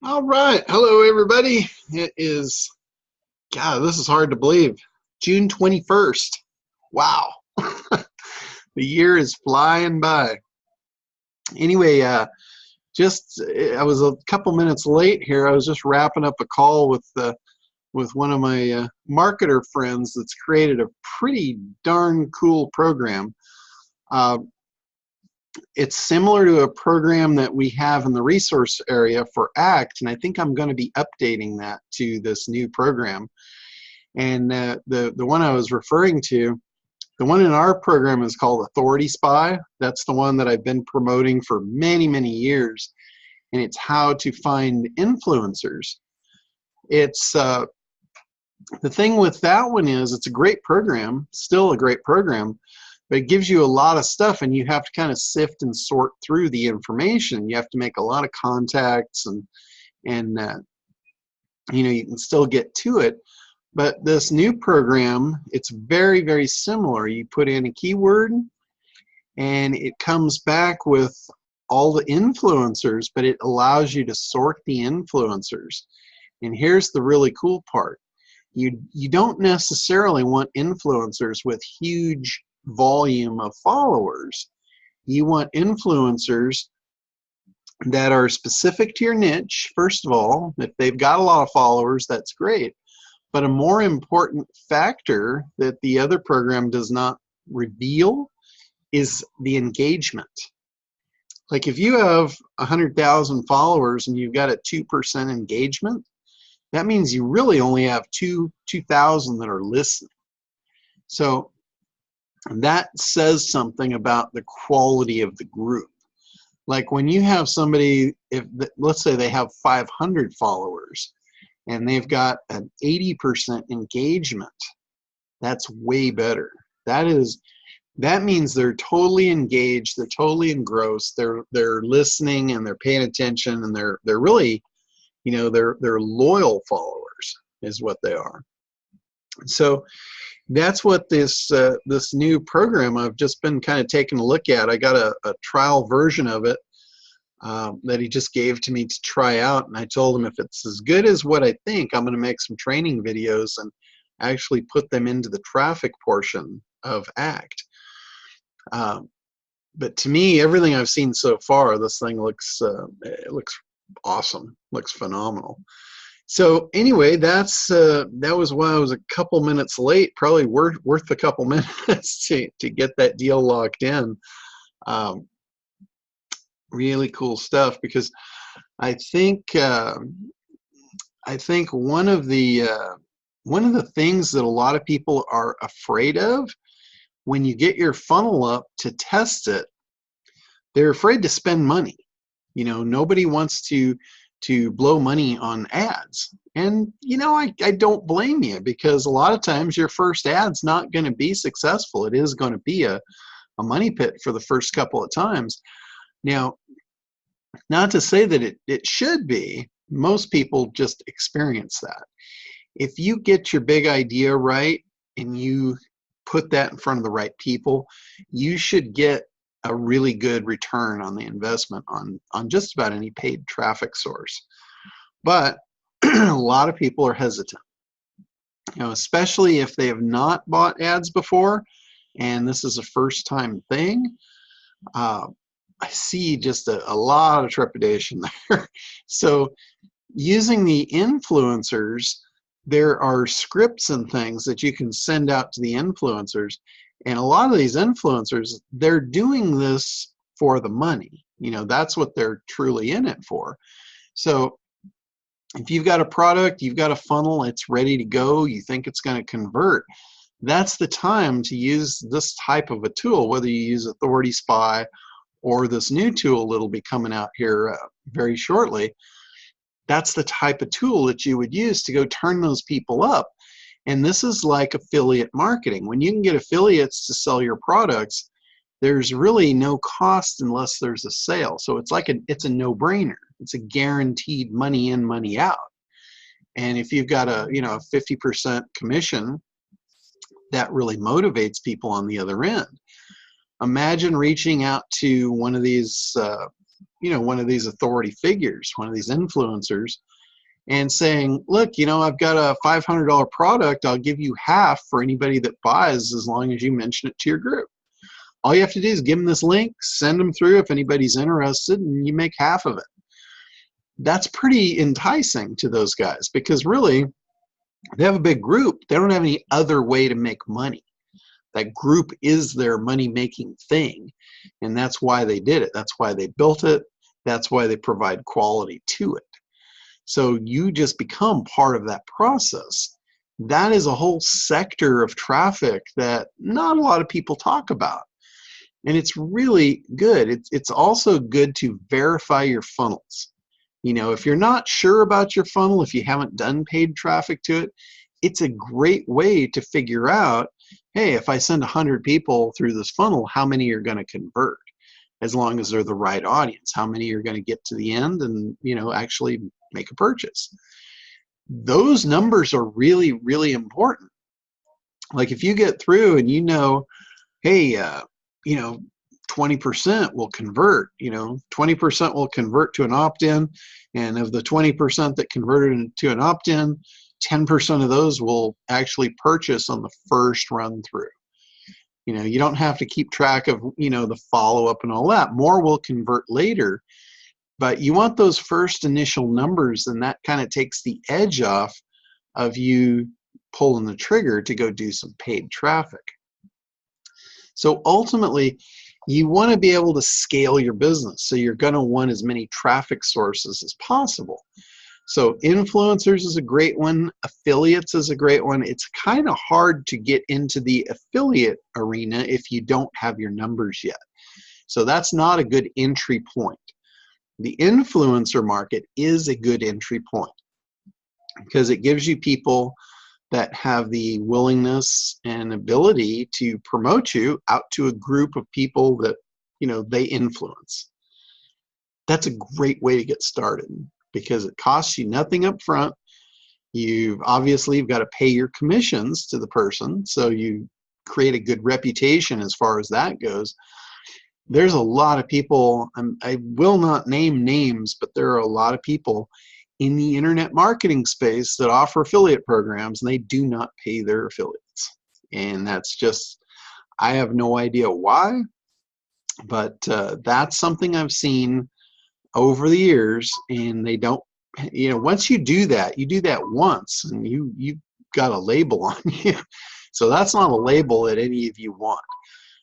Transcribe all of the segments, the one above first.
All right. Hello, everybody. It is, God, this is hard to believe. June 21st. Wow. The year is flying by. Anyway, I was a couple minutes late here. I was just wrapping up a call with one of my marketer friends that's created a pretty darn cool program. Uh, it's similar to a program that we have in the resource area for ACT, and I think I'm going to be updating that to this new program. And the one I was referring to, the one in our program is called Authority Spy. That's the one that I've been promoting for many, many years, and it's how to find influencers. It's the thing with that one is it's a great program, still a great program, but it gives you a lot of stuff, and you have to kind of sift and sort through the information. You have to make a lot of contacts, and you know, you can still get to it. But this new program, it's very, very similar. You put in a keyword, and it comes back with all the influencers, but it allows you to sort the influencers. And here's the really cool part. You don't necessarily want influencers with huge volume of followers. You want influencers that are specific to your niche. First of all, if they've got a lot of followers, that's great. But a more important factor that the other program does not reveal is the engagement. Like if you have 100,000 followers and you've got a 2% engagement, that means you really only have 2,000 that are listening. So that says something about the quality of the group. Like when you have somebody, let's say they have 500 followers and they've got an 80% engagement, that's way better. That means they're totally engaged, they're totally engrossed, they're listening and they're paying attention, and they're really, you know, they're loyal followers is what they are. So that's what this new program I've just been kind of taking a look at. I got a trial version of it that he just gave to me to try out, and I told him if it's as good as what I think, I'm going to make some training videos and actually put them into the traffic portion of ACT. But to me, everything I've seen so far, this thing looks it looks awesome, looks phenomenal. So anyway, that was why I was a couple minutes late, probably worth a couple minutes to get that deal locked in. Really cool stuff, because I think one of the things that a lot of people are afraid of when you get your funnel up to test it, they're afraid to spend money. You know, nobody wants to blow money on ads. And, you know, I don't blame you, because a lot of times your first ad's not going to be successful. It is going to be a money pit for the first couple of times. Now, not to say that it should be. Most people just experience that. If you get your big idea right and you put that in front of the right people, you should get a really good return on the investment on just about any paid traffic source. But a lot of people are hesitant, you know, especially if they have not bought ads before and this is a first time thing. I see just a lot of trepidation there. So using the influencers, there are scripts and things that you can send out to the influencers. And a lot of these influencers, they're doing this for the money. You know, that's what they're truly in it for. So if you've got a product, you've got a funnel, it's ready to go, you think it's going to convert, that's the time to use this type of a tool, whether you use Authority Spy or this new tool that'll be coming out here very shortly. That's the type of tool that you would use to go turn those people up. And this is like affiliate marketing. When you can get affiliates to sell your products, there's really no cost unless there's a sale. So it's like it's a no-brainer. It's a guaranteed money in, money out. And if you've got a 50% commission, that really motivates people on the other end. Imagine reaching out to one of these one of these authority figures, one of these influencers, and saying, look, I've got a $500 product. I'll give you half for anybody that buys as long as you mention it to your group. All you have to do is give them this link, send them through if anybody's interested, and you make half of it. That's pretty enticing to those guys because really, they have a big group. They don't have any other way to make money. That group is their money-making thing, and that's why they did it. That's why they built it. That's why they provide quality to it. So you just become part of that process. That is a whole sector of traffic that not a lot of people talk about. And it's really good. It's also good to verify your funnels. If you're not sure about your funnel, if you haven't done paid traffic to it, it's a great way to figure out, hey, if I send 100 people through this funnel, how many are going to convert? As long as they're the right audience, how many are going to get to the end and actually make a purchase? Those numbers are really, really important. Like if you get through and hey, 20% will convert, 20% will convert to an opt-in, and of the 20% that converted into an opt-in, 10% of those will actually purchase on the first run through. You don't have to keep track of, the follow-up and all that. More will convert later, but you want those first initial numbers, and that kind of takes the edge off of you pulling the trigger to go do some paid traffic. So ultimately, you want to be able to scale your business. So you're going to want as many traffic sources as possible. So influencers is a great one. Affiliates is a great one. It's kind of hard to get into the affiliate arena if you don't have your numbers yet. So that's not a good entry point. The influencer market is a good entry point because it gives you people that have the willingness and ability to promote you out to a group of people that they influence. That's a great way to get started because it costs you nothing up front. You've got to pay your commissions to the person, so you create a good reputation as far as that goes. There's a lot of people, I will not name names, but there are a lot of people in the internet marketing space that offer affiliate programs, and they do not pay their affiliates. And that's just, I have no idea why, but that's something I've seen over the years, and they don't, once you do that once, and you got a label on you. So that's not a label that any of you want.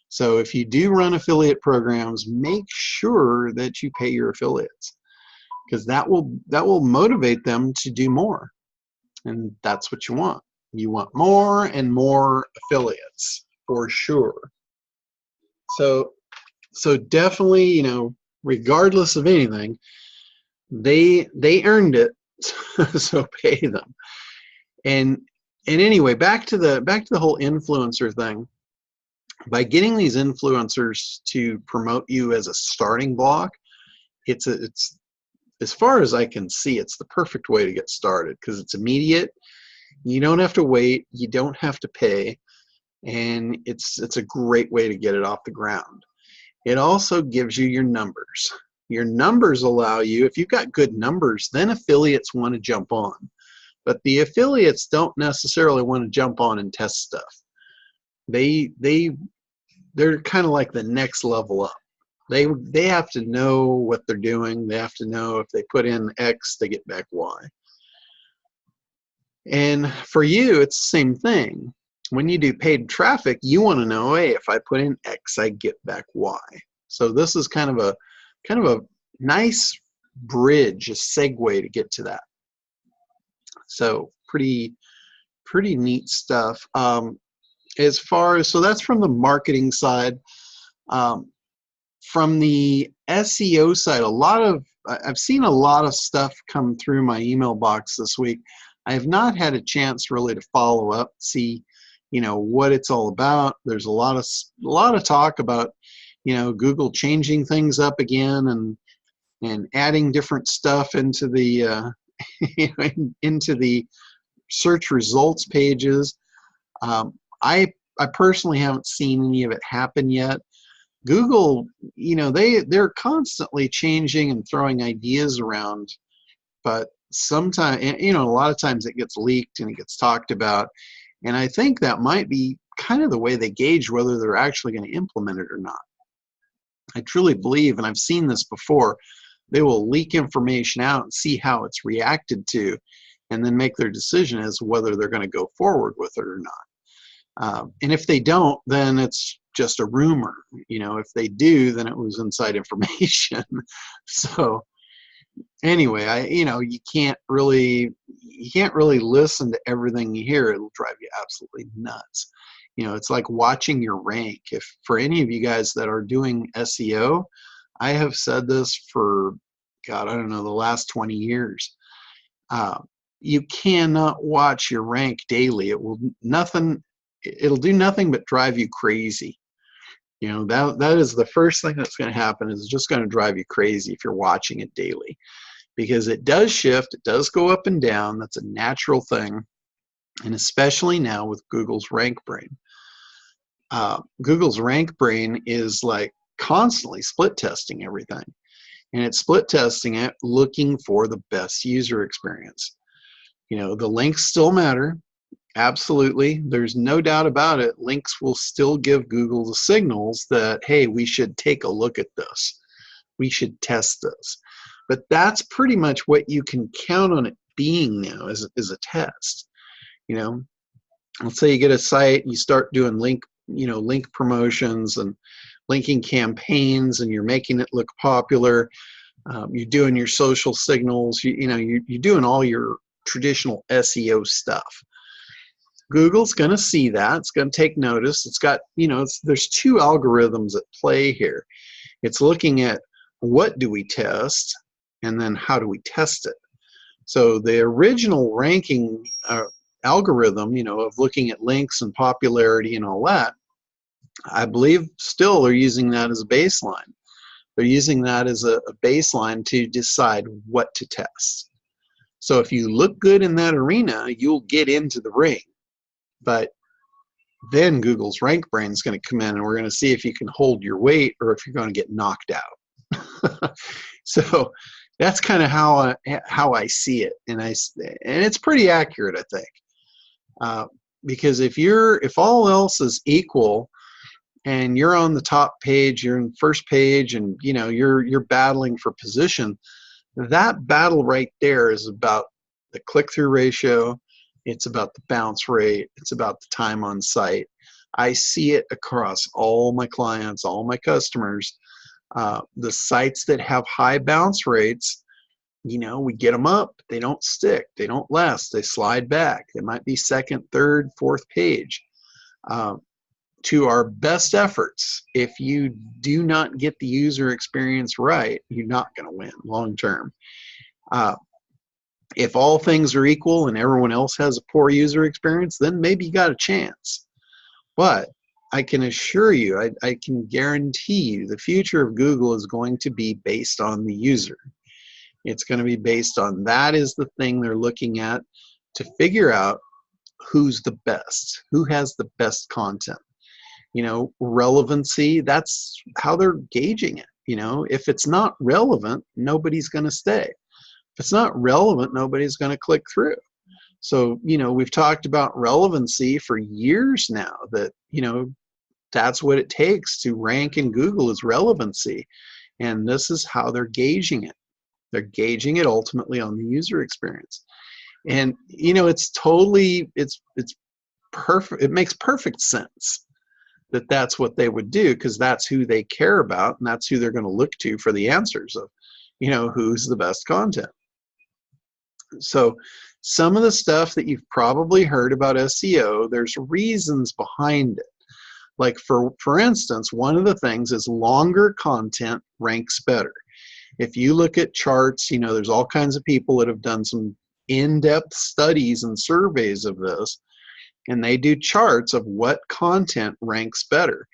So if you do run affiliate programs, make sure that you pay your affiliates, because that will motivate them to do more. And that's what you want. You want more and more affiliates for sure. So definitely, regardless of anything, they earned it, so pay them. And anyway, back to the whole influencer thing. By getting these influencers to promote you as a starting block, it's as far as I can see, it's the perfect way to get started because it's immediate. You don't have to wait. You don't have to pay, and it's a great way to get it off the ground. It also gives you your numbers. Your numbers allow you, if you've got good numbers, then affiliates want to jump on. But the affiliates don't necessarily want to jump on and test stuff. They're kind of like the next level up. They have to know what they're doing. They have to know if they put in X, they get back Y. And for you, it's the same thing. When you do paid traffic, you want to know, hey, if I put in X, I get back Y. So this is kind of a nice bridge, a segue to get to that. So pretty neat stuff. As far as, so that's from the marketing side. From the SEO side, I've seen a lot of stuff come through my email box this week. I have not had a chance really to follow up, see, what it's all about. There's a lot of talk about, Google changing things up again and adding different stuff into the into the search results pages. I personally haven't seen any of it happen yet. Google, they're constantly changing and throwing ideas around, but sometimes, a lot of times it gets leaked and it gets talked about, and I think that might be kind of the way they gauge whether they're actually going to implement it or not. I truly believe, and I've seen this before, they will leak information out and see how it's reacted to, and then make their decision as to whether they're going to go forward with it or not. And if they don't, then it's just a rumor. If they do, then it was inside information. So anyway, you can't really listen to everything you hear. It'll drive you absolutely nuts. It's like watching your rank. If for any of you guys that are doing SEO, I have said this for, God, I don't know, the last 20 years. You cannot watch your rank daily. It'll do nothing but drive you crazy. That is the first thing that's going to happen, is it's just going to drive you crazy if you're watching it daily, because it does shift, it does go up and down. That's a natural thing, and especially now with Google's rank brain. Google's rank brain is like constantly split testing everything, and it's split testing it looking for the best user experience. The links still matter. Absolutely. There's no doubt about it. Links will still give Google the signals that, hey, we should take a look at this. We should test this. But that's pretty much what you can count on it being now, as a test. Let's say you get a site, you start doing link promotions and linking campaigns, and you're making it look popular. You're doing your social signals. You're doing all your traditional SEO stuff. Google's going to see that. It's going to take notice. It's got, there's two algorithms at play here. It's looking at what do we test, and then how do we test it. So the original ranking algorithm, of looking at links and popularity and all that, I believe still they're using that as a baseline. They're using that as a baseline to decide what to test. So if you look good in that arena, you'll get into the ring. But then Google's rank brain is going to come in, and we're going to see if you can hold your weight or if you're going to get knocked out. So that's kind of how I see it, and it's pretty accurate, I think, because if all else is equal, and you're on the top page, you're in first page, and you're battling for position, that battle right there is about the click-through ratio. It's about the bounce rate. It's about the time on site. I see it across all my clients, all my customers. The sites that have high bounce rates, we get them up. They don't stick. They don't last. They slide back. They might be second, third, fourth page. To our best efforts, if you do not get the user experience right, you're not going to win long term. If all things are equal and everyone else has a poor user experience, then maybe you got a chance. But I can assure you, I can guarantee you, the future of Google is going to be based on the user. It's going to be based on, that is the thing they're looking at to figure out who's the best, who has the best content. Relevancy, that's how they're gauging it. If it's not relevant, nobody's going to stay. If it's not relevant, nobody's going to click through. So, we've talked about relevancy for years now, that, that's what it takes to rank in Google, is relevancy. And this is how they're gauging it. They're gauging it ultimately on the user experience. And, it's perfect. It makes perfect sense that that's what they would do, because that's who they care about, and that's who they're going to look to for the answers of, who's the best content. So some of the stuff that you've probably heard about SEO, there's reasons behind it. Like for instance, one of the things is longer content ranks better. If you look at charts, there's all kinds of people that have done some in-depth studies and surveys of this, and they do charts of what content ranks better,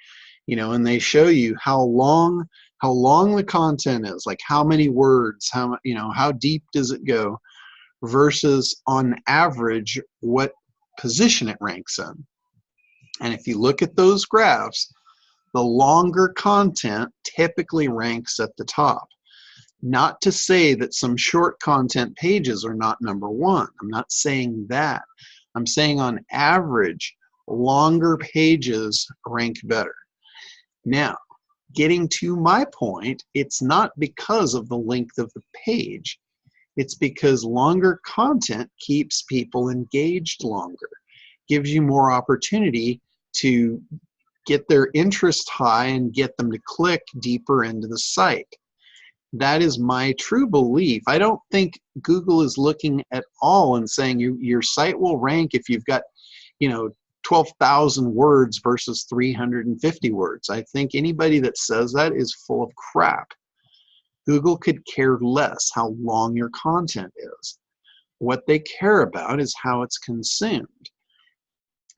and they show you how long the content is, like how many words, how deep does it go, versus on average what position it ranks in. And if you look at those graphs, the longer content typically ranks at the top. Not to say that some short content pages are not number one. I'm not saying that. I'm saying on average, longer pages rank better. Now, getting to my point, it's not because of the length of the page. It's because longer content keeps people engaged longer, gives you more opportunity to get their interest high and get them to click deeper into the site. That is my true belief. I don't think Google is looking at all and saying your site will rank if you've got, 12,000 words versus 350 words. I think anybody that says that is full of crap. Google could care less how long your content is. What they care about is how it's consumed.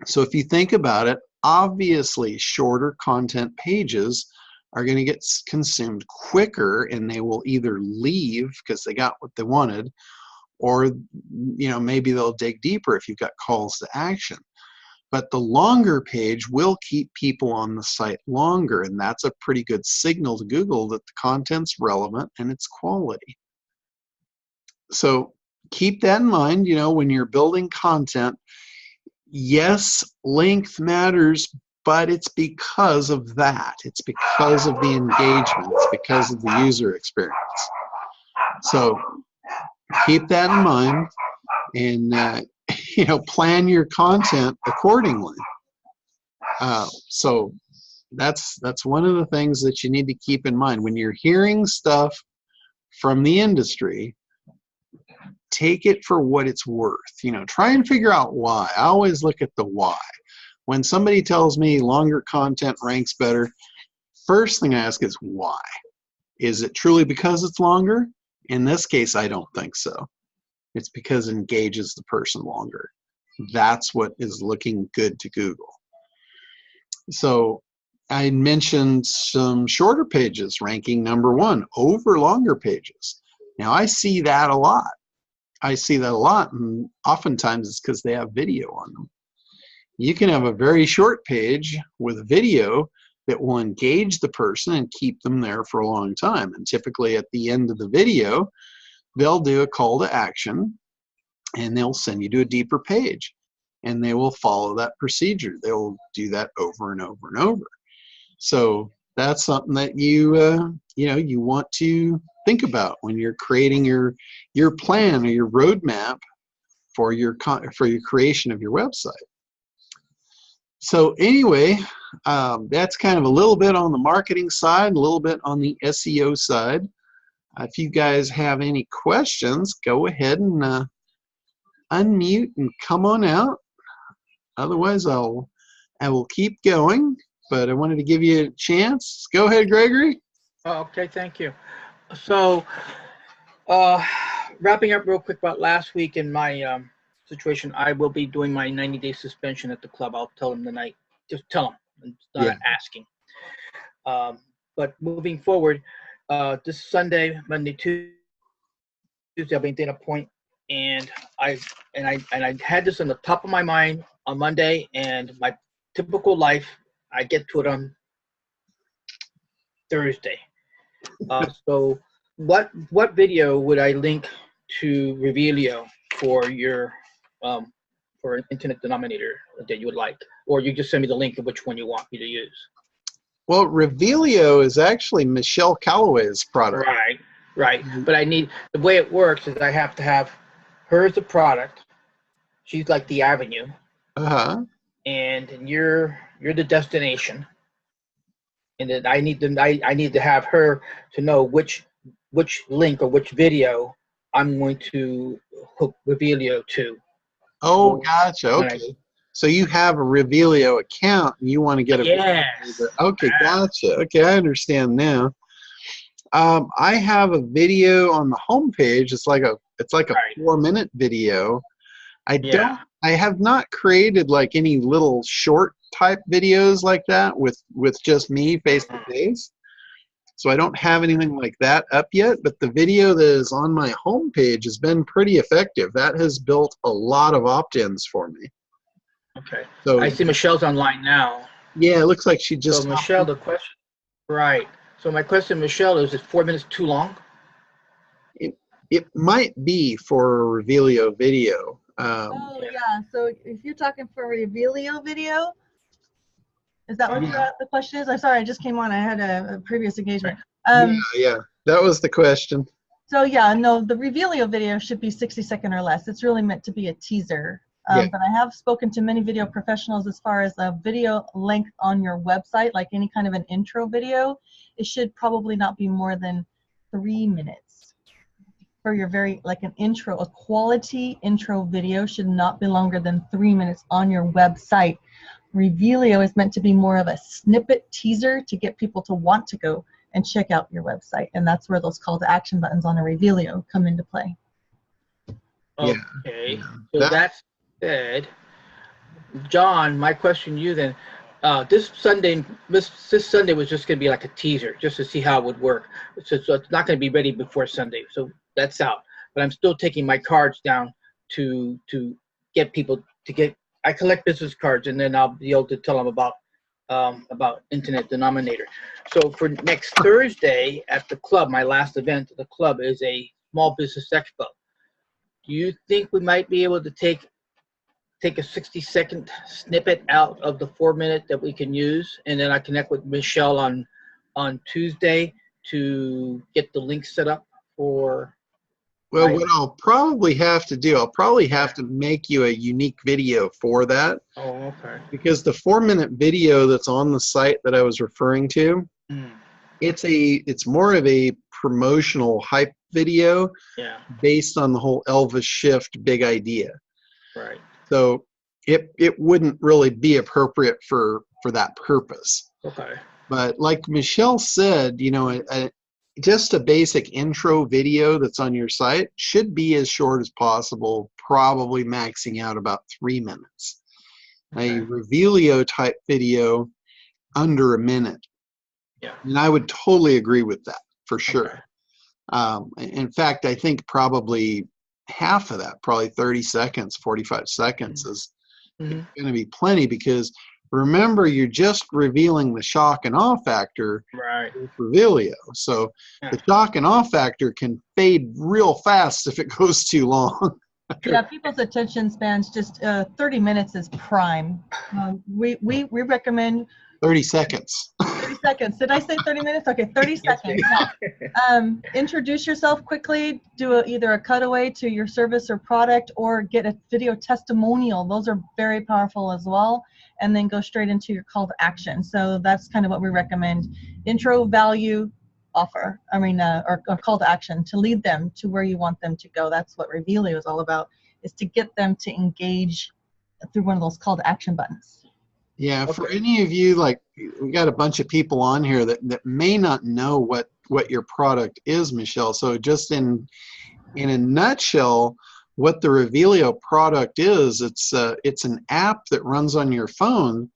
So if you think about it, obviously shorter content pages are going to get consumed quicker, and they will either leave because they got what they wanted, or maybe they'll dig deeper if you've got calls to action. But the longer page will keep people on the site longer, and that's a pretty good signal to Google that the content's relevant and it's quality. So keep that in mind, when you're building content. Yes, length matters, but it's because of that. It's because of the engagement. It's because of the user experience. So keep that in mind, and plan your content accordingly. So that's one of the things that you need to keep in mind when you're hearing stuff from the industry. Take it for what it's worth. Try and figure out why. I always look at the why. When somebody tells me longer content ranks better, first thing I ask is why. Is it truly because it's longer? In this case, I don't think so. It's because it engages the person longer. That's what is looking good to Google. So I mentioned some shorter pages ranking number one over longer pages. Now I see that a lot. And oftentimes it's because they have video on them. You can have a very short page with video that will engage the person and keep them there for a long time. And typically at the end of the video, they'll do a call to action, and they'll send you to a deeper page, and they will follow that procedure. They'll do that over and over and over. So that's something that you want to think about when you're creating your plan or your roadmap for your creation of your website. So anyway, that's kind of a little bit on the marketing side, a little bit on the SEO side. If you guys have any questions, go ahead and unmute and come on out. Otherwise, I will keep going, but I wanted to give you a chance. Go ahead, Gregory. Oh, okay, thank you. So, wrapping up real quick about last week in my situation, I will be doing my 90-day suspension at the club. I'll tell them tonight. Just tell them, not asking. But moving forward, this Sunday, Monday, Tuesday, I'll be in Dana Point, and I had this on the top of my mind on Monday, and my typical life, I get to it on Thursday. So what video would I link to Revillo for your for an internet denominator that you would like, or you just send me the link of which one you want me to use? Well, Revillo is actually Michelle Calloway's product. Right. But I need, the way it works is I have to have her as the product. She's like the avenue. And you're the destination. And then I need to have her to know which link or which video I'm going to hook Revillo to. Oh, gotcha. Okay. So you have a Revillo account and you want to get a video. Okay, gotcha. Okay, I understand now. I have a video on the homepage. It's like a 4-minute video. I have not created like any little short type videos like that with just me face to face. So I don't have anything like that up yet, but the video that is on my homepage has been pretty effective. That has built a lot of opt-ins for me. Okay. So I see Michelle's online now. Yeah, it looks like she So just Michelle, the question, right. So my question, Michelle, is it 4 minutes too long? it might be for a Revillo video. Oh Yeah. yeah. So if you're talking for a Revillo video, is that what Yeah. the question is? I'm sorry, I just came on. I had a previous engagement. Yeah, that was the question. So yeah, no, the Revillo video should be 60-second or less. It's really meant to be a teaser. Yeah. But I have spoken to many video professionals as far as a video length on your website, like any kind of an intro video. It should probably not be more than 3 minutes. For your like an intro, a quality intro video should not be longer than 3 minutes on your website. Revillo is meant to be more of a snippet teaser to get people to want to go and check out your website, and that's where those call to action buttons on a Revillo come into play. Yeah. Okay. Yeah. So that said, John, my question to you then, this Sunday was just going to be like a teaser, just to see how it would work. So it's not going to be ready before Sunday. So that's out. But I'm still taking my cards down to get people to get. I collect business cards, and then I'll be able to tell them about Internet Denominator. So for next Thursday at the club, my last event at the club is a small business expo. Do you think we might be able to take a 60-second snippet out of the 4 minute that we can use, and then I connect with Michelle on Tuesday to get the link set up for? Well, what I'll probably have to do, I'll probably have to make you a unique video for that. Oh, okay. Because the 4 minute video that's on the site that I was referring to, it's more of a promotional hype video based on the whole Elvis shift big idea. Right. So it wouldn't really be appropriate for that purpose. Okay. But like Michelle said, you know, just a basic intro video that's on your site should be as short as possible, probably maxing out about 3 minutes. Okay. A Revillo type video under a minute. Yeah. And I would totally agree with that for sure. Okay. In fact, I think probably half of that, probably 30 seconds, 45 seconds is going to be plenty, because remember, you're just revealing the shock and awe factor with Revillo. So the shock and awe factor can fade real fast if it goes too long. Yeah, people's attention spans just 30 minutes is prime. We recommend 30 seconds. 30 seconds. Did I say 30 minutes? Okay, 30 seconds. Introduce yourself quickly. Do either a cutaway to your service or product, or get a video testimonial. Those are very powerful as well. And then go straight into your call to action. So that's kind of what we recommend. Intro, value, offer. Or call to action to lead them to where you want them to go. That's what Revillo is all about, is to get them to engage through one of those call to action buttons. Yeah, okay. For any of you, like, we got a bunch of people on here that may not know what your product is, Michelle. So just in a nutshell, what the Revillo product is, it's an app that runs on your phone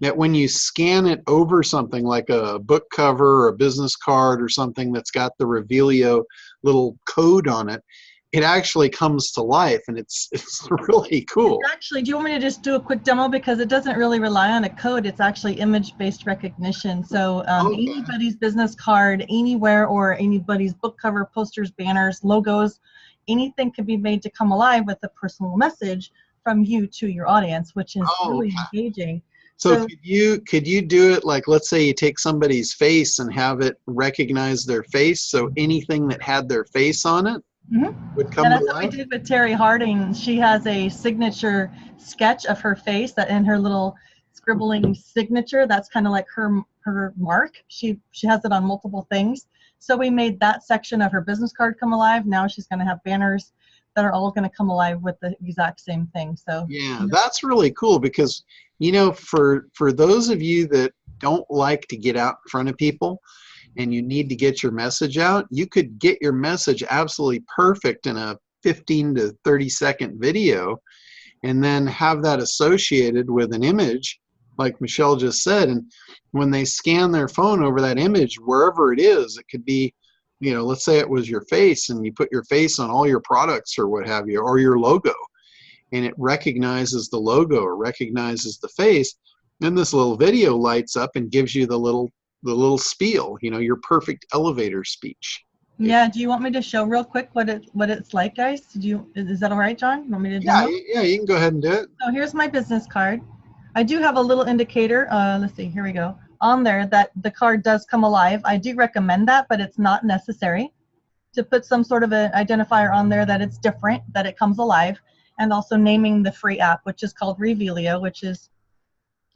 that when you scan it over something like a book cover or a business card or something that's got the Revillo little code on it, it actually comes to life, and it's really cool. Actually, do you want me to just do a quick demo, because it doesn't really rely on a code? It's actually image-based recognition. So anybody's business card, anywhere, or anybody's book cover, posters, banners, logos, anything can be made to come alive with a personal message from you to your audience, which is really engaging. So could you do it like, let's say you take somebody's face and have it recognize their face, so anything that had their face on it would come to life? That's what we did with Terry Harding. She has a signature sketch of her face that in her little scribbling signature, that's kind of like her mark. She has it on multiple things. So we made that section of her business card come alive. Now she's going to have banners that are all going to come alive with the exact same thing. So yeah, that's really cool, because you know, for those of you that don't like to get out in front of people and you need to get your message out, you could get your message absolutely perfect in a 15 to 30 second video, and then have that associated with an image like Michelle just said. And when they scan their phone over that image, wherever it is, it could be, you know, let's say it was your face and you put your face on all your products or what have you, or your logo, and it recognizes the logo or recognizes the face. Then this little video lights up and gives you the little spiel, you know, your perfect elevator speech. Yeah. Do you want me to show real quick what it's like, guys? Is that all right, John? You want me to Yeah, demo? yeah, you can go ahead and do it. So here's my business card. I do have a little indicator. Let's see. Here we go. On there that the card does come alive. I do recommend that, but it's not necessary to put some sort of an identifier on there that it's different, that it comes alive, and also naming the free app, which is called Revillo, which is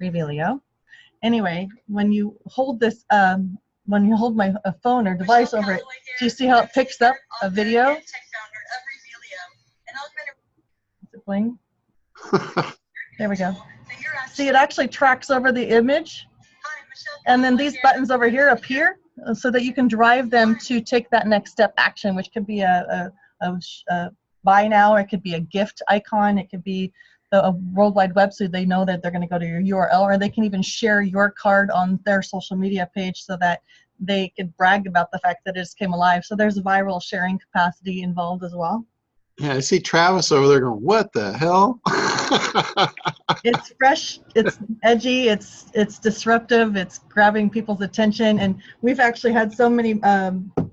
Revillo. Anyway, when you hold this, when you hold my phone or device over it, do you see how it picks up a video? Is it playing? There we go. See, it actually tracks over the image, and then these buttons over here appear so that you can drive them to take that next step action, which could be a buy now, or it could be a gift icon, it could be a World Wide Web, so they know that they're going to go to your URL, or they can even share your card on their social media page so that they could brag about the fact that it just came alive. So there's a viral sharing capacity involved as well. Yeah, I see Travis over there going, "What the hell?" It's fresh, it's edgy, it's disruptive, it's grabbing people's attention, and we've actually had so many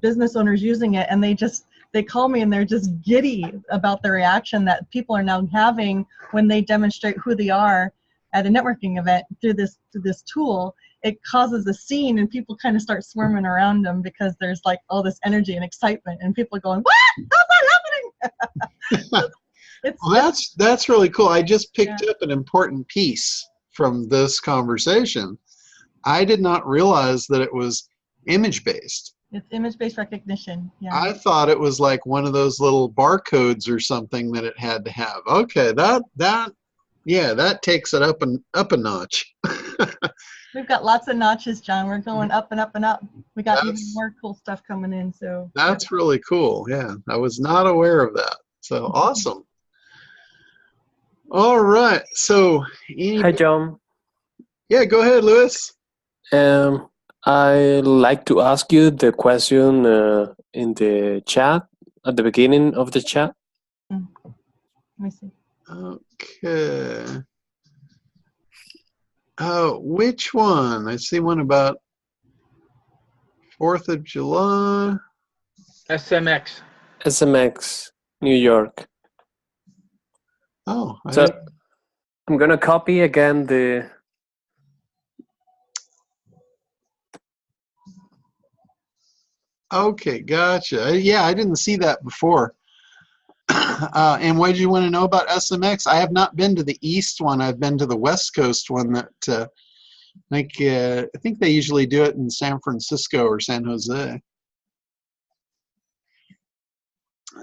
business owners using it, and they call me and they're just giddy about the reaction that people are now having when they demonstrate who they are at a networking event through this tool. It causes a scene, and people kind of start swarming around them because there's like all this energy and excitement, and people are going, "What? How's that happening?" Well, that's really cool. I just picked up an important piece from this conversation. I did not realize that it was image-based. It's image-based recognition. Yeah. I thought it was like one of those little barcodes or something that it had to have. Okay, that takes it up a notch. We've got lots of notches, John. We're going up and up and up. We got even more cool stuff coming in. So that's really cool. Yeah, I was not aware of that. So awesome. All right. So, Hi, John. Yeah, go ahead, Louis. I like to ask you the question in the chat at the beginning of the chat. Let me see. Okay. Which one? I see one about 4th of July. SMX. SMX, New York. Oh, so I'm gonna copy again the. Okay, gotcha. Yeah, I didn't see that before. And what did you want to know about SMX? I have not been to the East one. I've been to the West Coast one that, I think they usually do it in San Francisco or San Jose.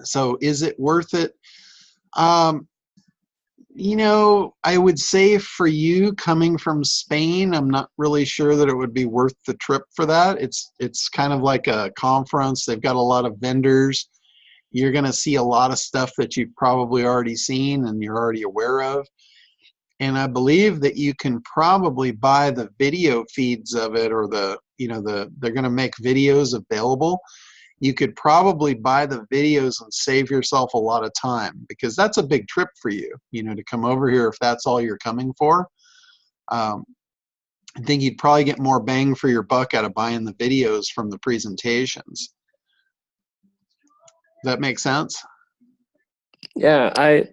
So is it worth it? You know, I would say for you coming from Spain, I'm not really sure that it would be worth the trip for that. It's kind of like a conference. They've got a lot of vendors. You're going to see a lot of stuff that you've probably already seen and you're already aware of. And I believe that you can probably buy the video feeds of it, or they're going to make videos available. You could probably buy the videos and save yourself a lot of time, because that's a big trip for you, to come over here if that's all you're coming for. I think you'd probably get more bang for your buck out of buying the videos from the presentations. Does that make sense? Yeah,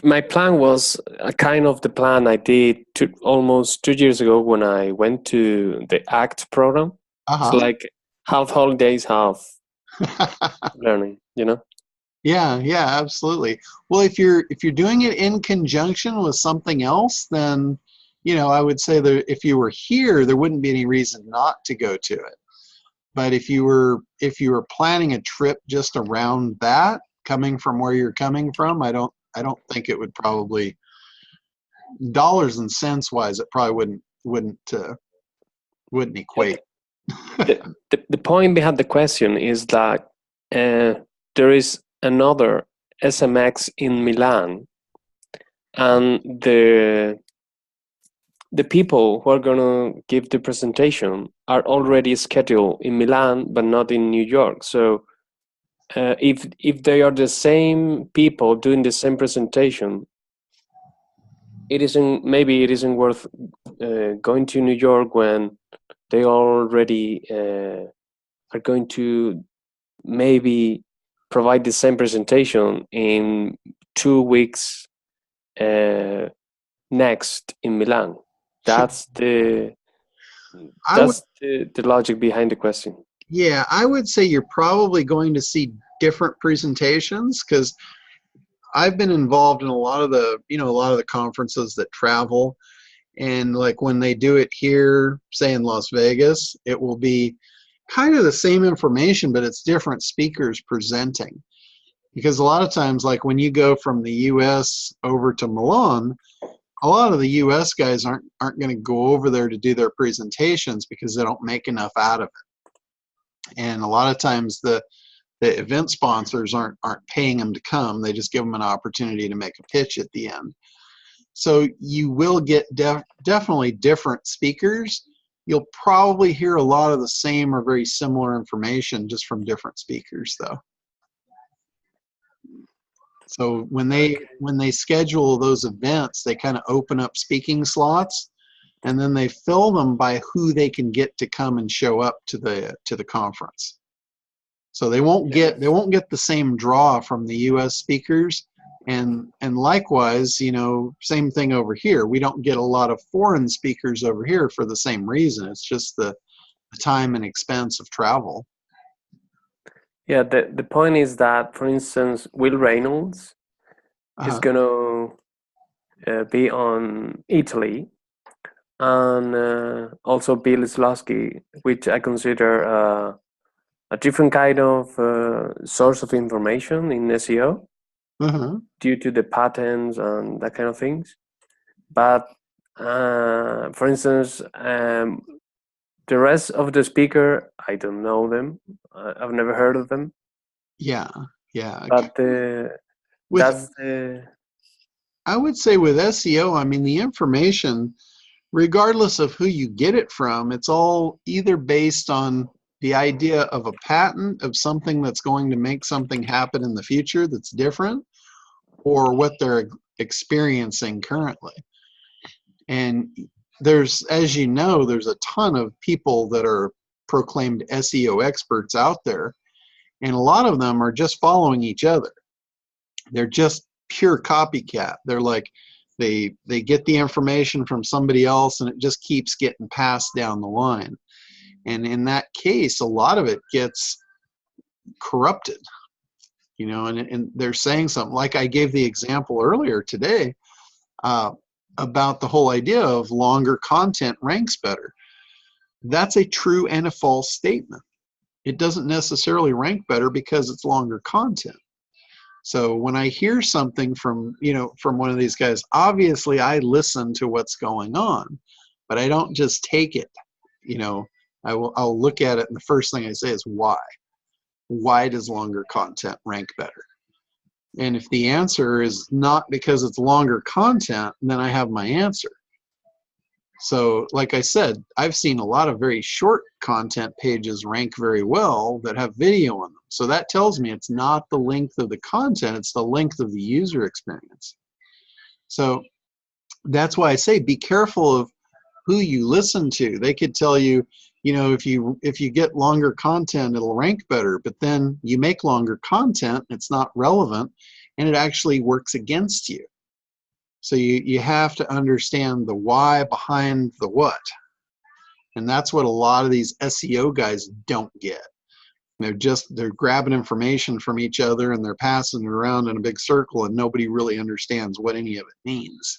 my plan was kind of the plan I did almost 2 years ago when I went to the ACT program. It's like half holidays, half learning, Yeah, absolutely. Well, if you're doing it in conjunction with something else, then I would say that if you were here, there wouldn't be any reason not to go to it. But if you were planning a trip just around that, coming from where you're coming from, I don't think it would probably, dollars and cents wise, it probably wouldn't equate. The point behind the question is that there is another SMX in Milan, and the people who are going to give the presentation are already scheduled in Milan but not in New York. So if they are the same people doing the same presentation, maybe it isn't worth going to New York when they already are going to maybe provide the same presentation in 2 weeks next in Milan? That's the logic behind the question. Yeah, I would say you're probably going to see different presentations, because I've been involved in a lot of the conferences that travel, and like when they do it here, say in Las Vegas, it will be kind of the same information, but it's different speakers presenting. Because a lot of times, like when you go from the US over to Milan, a lot of the US guys aren't going to go over there to do their presentations because they don't make enough out of it. And a lot of times the event sponsors aren't paying them to come. They just give them an opportunity to make a pitch at the end. So you will get definitely different speakers. You'll probably hear a lot of the same or very similar information just from different speakers, though. So when they schedule those events, they kind of open up speaking slots, and then they fill them by who they can get to come and show up to the conference. So they won't get the same draw from the U.S. speakers, and likewise, same thing over here. We don't get a lot of foreign speakers over here for the same reason. It's just the time and expense of travel. Yeah, the point is that, for instance, Will Reynolds is going to be on Italy, and also Bill Slosky, which I consider a different kind of source of information in SEO due to the patents and that kind of things. But for instance, the rest of the speaker, I don't know them. I've never heard of them. Yeah. But I would say with SEO, I mean, the information, regardless of who you get it from, it's all either based on the idea of a patent of something that's going to make something happen in the future that's different, or what they're experiencing currently. And there's, as you know, there's a ton of people that are proclaimed SEO experts out there, and a lot of them are just following each other. They're just pure copycat. They're like, they get the information from somebody else, and it just keeps getting passed down the line. And in that case, a lot of it gets corrupted, and they're saying something like I gave the example earlier today about the whole idea of longer content ranks better. That's a true and a false statement. It doesn't necessarily rank better because it's longer content. So when I hear something from one of these guys, obviously I listen to what's going on, but I don't just take it. I'll look at it, and the first thing I say is why. Why does longer content rank better? And if the answer is not because it's longer content, then I have my answer. So like I said, I've seen a lot of very short content pages rank very well that have video on them. So that tells me it's not the length of the content, it's the length of the user experience. So that's why I say be careful of who you listen to. They could tell you, if you get longer content, it'll rank better, but then you make longer content, it's not relevant, and it actually works against you. So you have to understand the why behind the what. And that's what a lot of these SEO guys don't get. They're grabbing information from each other, and they're passing it around in a big circle, and nobody really understands what any of it means.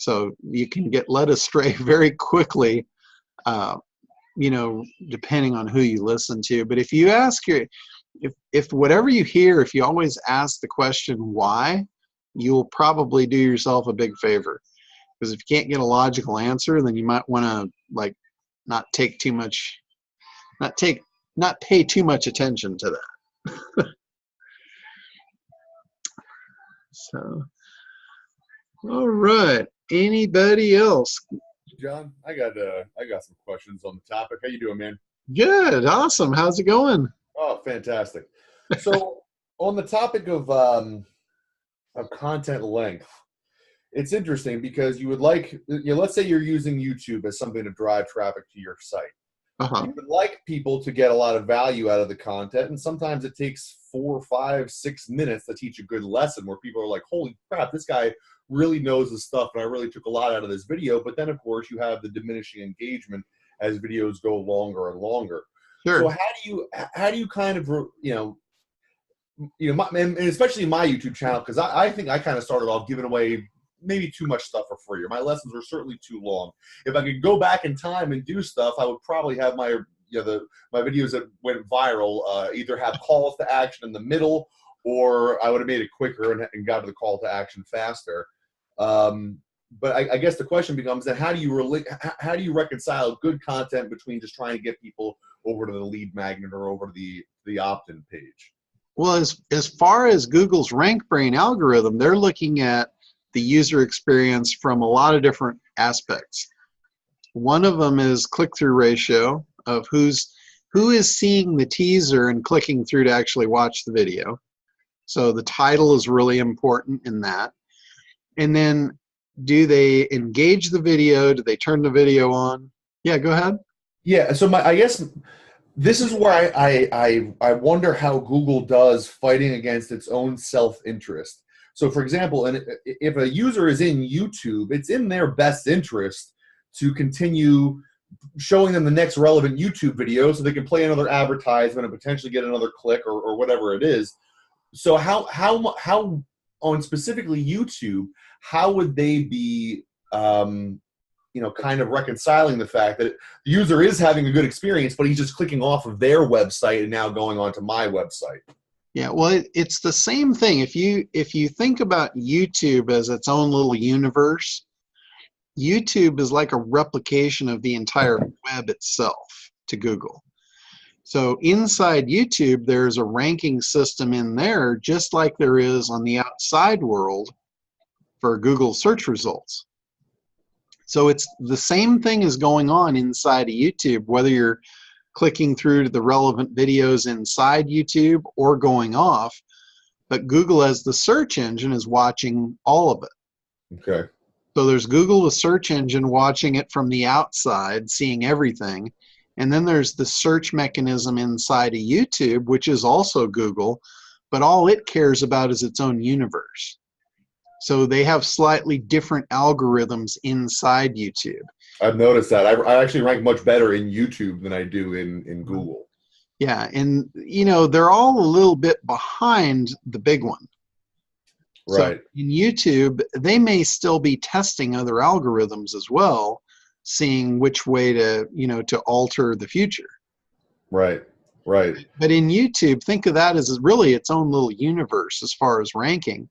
So you can get led astray very quickly, depending on who you listen to. But if you ask if whatever you hear, if you always ask the question why, you'll probably do yourself a big favor. Because if you can't get a logical answer, then you might want to not pay too much attention to that. So, all right. Anybody else? John, I got some questions on the topic. How you doing, man? Good, awesome. How's it going? Oh, fantastic. So, on the topic of content length, it's interesting because you would like, let's say you're using YouTube as something to drive traffic to your site. You would like people to get a lot of value out of the content, and sometimes it takes 4, 5, 6 minutes to teach a good lesson where people are like, holy crap, this guy really knows his stuff, and I really took a lot out of this video. But then, of course, you have the diminishing engagement as videos go longer and longer. Sure. So how do you kind of, and especially my YouTube channel, because I think I kind of started off giving away maybe too much stuff for free, or my lessons were certainly too long. If I could go back in time and do stuff, I would probably have my my videos that went viral either have calls to action in the middle, or I would have made it quicker and got to the call to action faster. But I guess the question becomes then how do you reconcile good content between just trying to get people over to the lead magnet or over to the opt-in page? Well, as far as Google's RankBrain algorithm, they're looking at the user experience from a lot of different aspects. One of them is click-through ratio of who is seeing the teaser and clicking through to actually watch the video. So the title is really important in that. And then do they engage the video? Do they turn the video on? Yeah, go ahead. Yeah, so I guess this is where I wonder how Google does fighting against its own self-interest. So, for example, if a user is in YouTube, it's in their best interest to continue showing them the next relevant YouTube video so they can play another advertisement and potentially get another click or whatever it is. So how on specifically YouTube, how would they be kind of reconciling the fact that the user is having a good experience, but he's just clicking off of their website and now going on to my website? Yeah, well, it's the same thing. If you think about YouTube as its own little universe, YouTube is like a replication of the entire web itself to Google. So inside YouTube, there's a ranking system in there, just like there is on the outside world for Google search results. So it's the same thing is going on inside of YouTube, whether you're clicking through to the relevant videos inside YouTube or going off, but Google as the search engine is watching all of it. Okay. So there's Google, the search engine, watching it from the outside, seeing everything. And then there's the search mechanism inside of YouTube, which is also Google, but all it cares about is its own universe. So they have slightly different algorithms inside YouTube. I've noticed that. I actually rank much better in YouTube than I do in Google. Yeah, and they're all a little bit behind the big one. Right. So in YouTube, they may still be testing other algorithms as well, seeing which way to alter the future. Right. Right. But in YouTube, think of that as really its own little universe as far as ranking.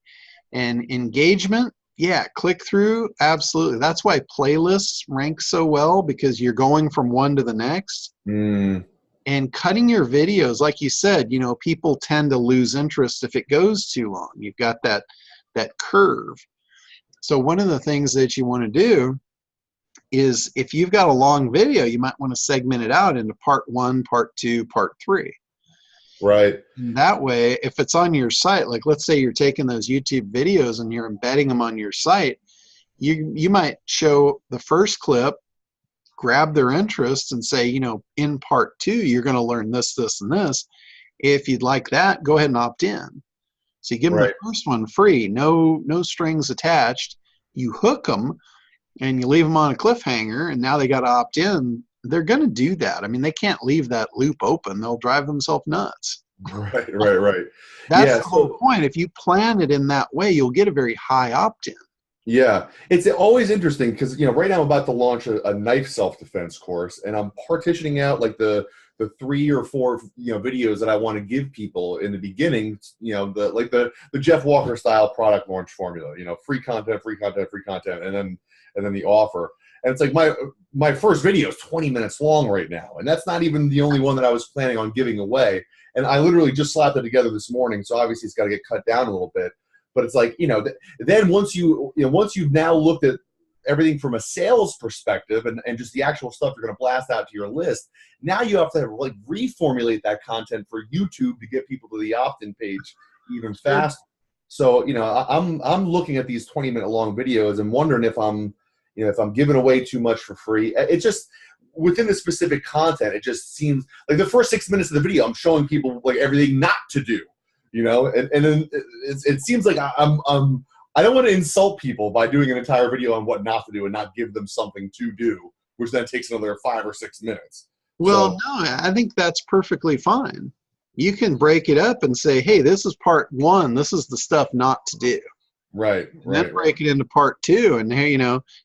And engagement, yeah, click through, absolutely. That's why playlists rank so well, because you're going from one to the next. And cutting your videos, like you said, people tend to lose interest if it goes too long. You've got that curve. So one of the things that you want to do is if you've got a long video, you might want to segment it out into part 1, part 2, part 3. Right. And that way, if it's on your site, like let's say you're taking those YouTube videos and you're embedding them on your site, you might show the first clip, grab their interest and say, in part 2, you're going to learn this, this, and this. If you'd like that, go ahead and opt in. So you give them the first one free, no strings attached. You hook them and you leave them on a cliffhanger, and now they got to opt in. They're going to do that. I mean, they can't leave that loop open. They'll drive themselves nuts. Right. That's the whole point. If you plan it in that way, you'll get a very high opt-in. Yeah. It's always interesting because, right now I'm about to launch a knife self-defense course, and I'm partitioning out like the 3 or 4, videos that I want to give people in the beginning, the Jeff Walker style product launch formula, free content, and then the offer. And it's like my first video is 20 minutes long right now, and that's not even the only one that I was planning on giving away. And I literally just slapped it together this morning, so obviously it's got to get cut down a little bit. But it's like, then once you've now looked at everything from a sales perspective and just the actual stuff you're going to blast out to your list, now you have to reformulate that content for YouTube to get people to the opt-in page even faster. So, I'm looking at these 20-minute long videos and wondering if I'm giving away too much for free. It just, within the specific content, it just seems like the first 6 minutes of the video, I'm showing people like everything not to do, and then it seems like I don't want to insult people by doing an entire video on what not to do and not give them something to do, which then takes another 5 or 6 minutes. Well, no, I think that's perfectly fine. You can break it up and say, hey, this is part 1. This is the stuff not to do. Right. And then break it into part 2. And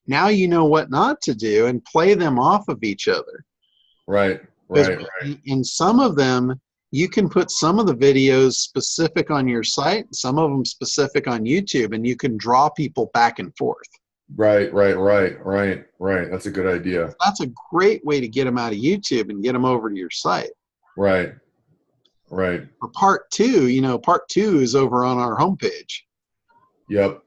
now you know what not to do and play them off of each other. Right. In some of them, you can put some of the videos specific on your site, some of them specific on YouTube, and you can draw people back and forth. Right. That's a good idea. That's a great way to get them out of YouTube and get them over to your site. Right. For part 2, part 2 is over on our homepage. Yep.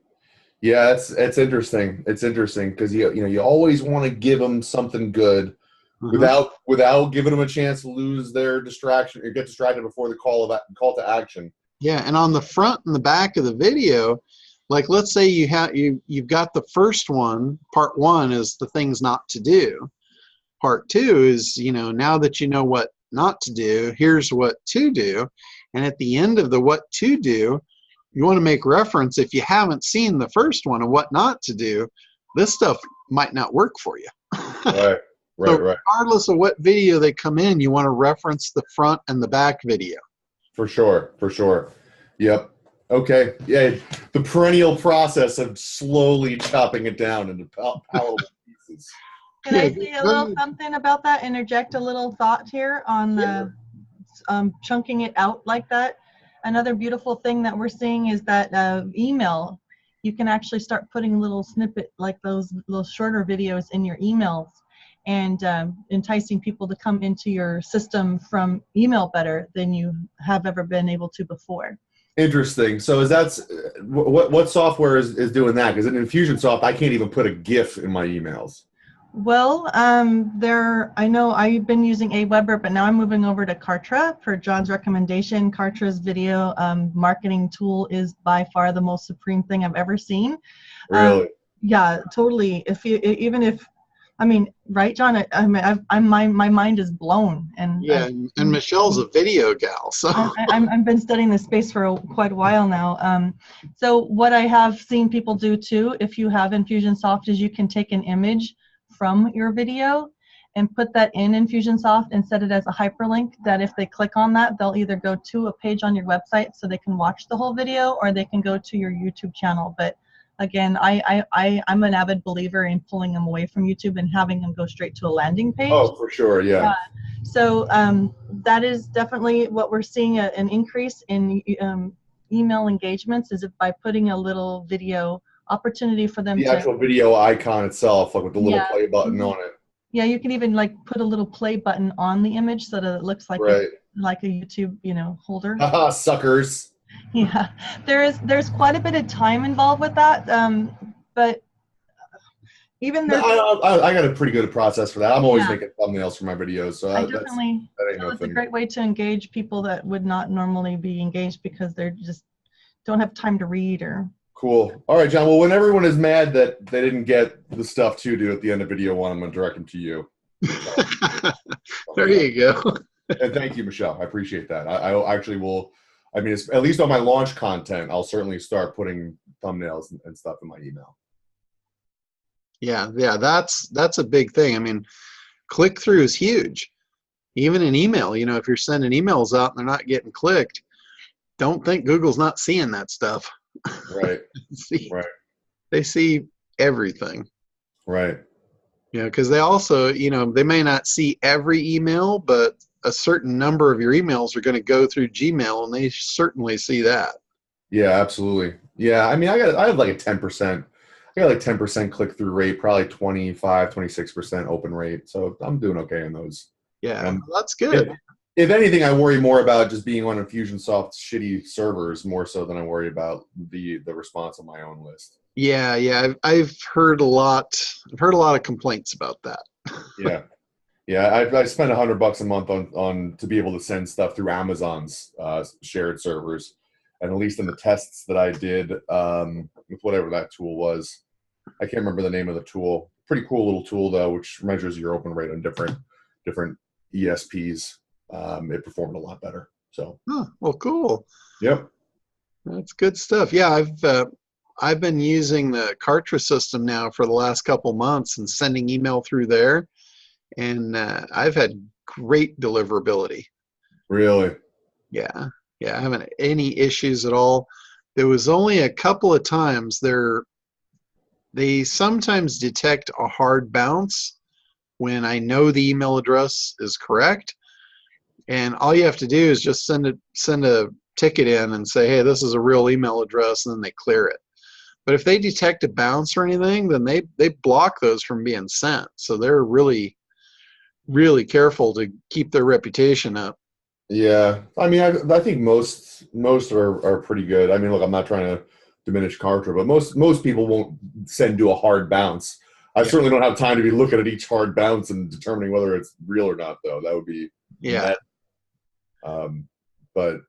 Yeah, it's interesting. It's interesting because you always want to give them something good without giving them a chance to lose their distraction or get distracted before the call to action. Yeah, and on the front and the back of the video, like let's say you've got the first one, part 1 is the things not to do. Part 2 is, now that you know what not to do, here's what to do. And at the end of the what to do, you want to make reference, if you haven't seen the first one of what not to do, this stuff might not work for you. Right. Regardless of what video they come in, you want to reference the front and the back video. For sure. Yep. Okay. Yeah. The perennial process of slowly chopping it down into palatable pieces. Can I say a little something about that? Interject a little thought here on the chunking it out like that. Another beautiful thing that we're seeing is that email. You can actually start putting a little snippet like those little shorter videos in your emails and enticing people to come into your system from email better than you have ever been able to before. Interesting. So what software is doing that? Because in Infusionsoft, I can't even put a GIF in my emails. Well, I know I've been using Aweber, but now I'm moving over to Kartra for John's recommendation. Kartra's video marketing tool is by far the most supreme thing I've ever seen. Really? Yeah, totally. Right, John? My mind is blown. And and Michelle's a video gal, so I've been studying this space for quite a while now. So what I have seen people do too, if you have Infusionsoft, is you can take an image from your video and put that in Infusionsoft and set it as a hyperlink that if they click on that, they'll either go to a page on your website so they can watch the whole video, or they can go to your YouTube channel. But again, I'm an avid believer in pulling them away from YouTube and having them go straight to a landing page. Oh, for sure, yeah. So that is definitely what we're seeing, an increase in email engagements, is by putting a little video opportunity for them the actual video icon itself, like with the little play button on it. Yeah, you can even like put a little play button on the image so that it looks like a YouTube, holder. Haha, suckers. Yeah, there's quite a bit of time involved with that, but even there's. I got a pretty good process for that. I'm always making thumbnails for my videos, so it's a great way to engage people that would not normally be engaged because they're just don't have time to read or. Cool. All right, John. Well, when everyone is mad that they didn't get the stuff to do at the end of video 1, I'm going to direct them to you. There you go. And thank you, Michelle. I appreciate that. I actually will. I mean, at least on my launch content, I'll certainly start putting thumbnails and stuff in my email. Yeah, that's a big thing. I mean, click-through is huge. Even in email, if you're sending emails out and they're not getting clicked, don't think Google's not seeing that stuff. Right. They see everything. Right. Because they also, they may not see every email, but a certain number of your emails are going to go through Gmail, and they certainly see that. Yeah, absolutely. Yeah, I mean, I have like a 10%. I got like 10% click-through rate, probably 26% open rate. So I'm doing okay in those. Yeah, that's good. If anything, I worry more about just being on Infusionsoft's shitty servers more so than I worry about the response on my own list. Yeah, I've heard a lot. I've heard a lot of complaints about that. Yeah, I spend $100 a month on to be able to send stuff through Amazon's shared servers, And at least in the tests that I did with whatever that tool was, I can't remember the name of the tool. Pretty cool little tool though, which measures your open rate on different ESPs. It performed a lot better. So. Huh, well, cool. Yep. That's good stuff. Yeah, I've been using the Kartra system now for the last couple months and sending email through there, and I've had great deliverability. Really? Yeah, I haven't had any issues at all. There was only a couple of times they sometimes detect a hard bounce when I know the email address is correct, and all you have to do is just send a ticket in and say, hey, this is a real email address, and then they clear it. But if they detect a bounce or anything, then they block those from being sent. So they're really, really careful to keep their reputation up. Yeah, I mean, I think most are pretty good. I mean, look, I'm not trying to diminish Kartra, but most people won't send to a hard bounce. I certainly don't have time to be looking at each hard bounce and determining whether it's real or not, though. That would be but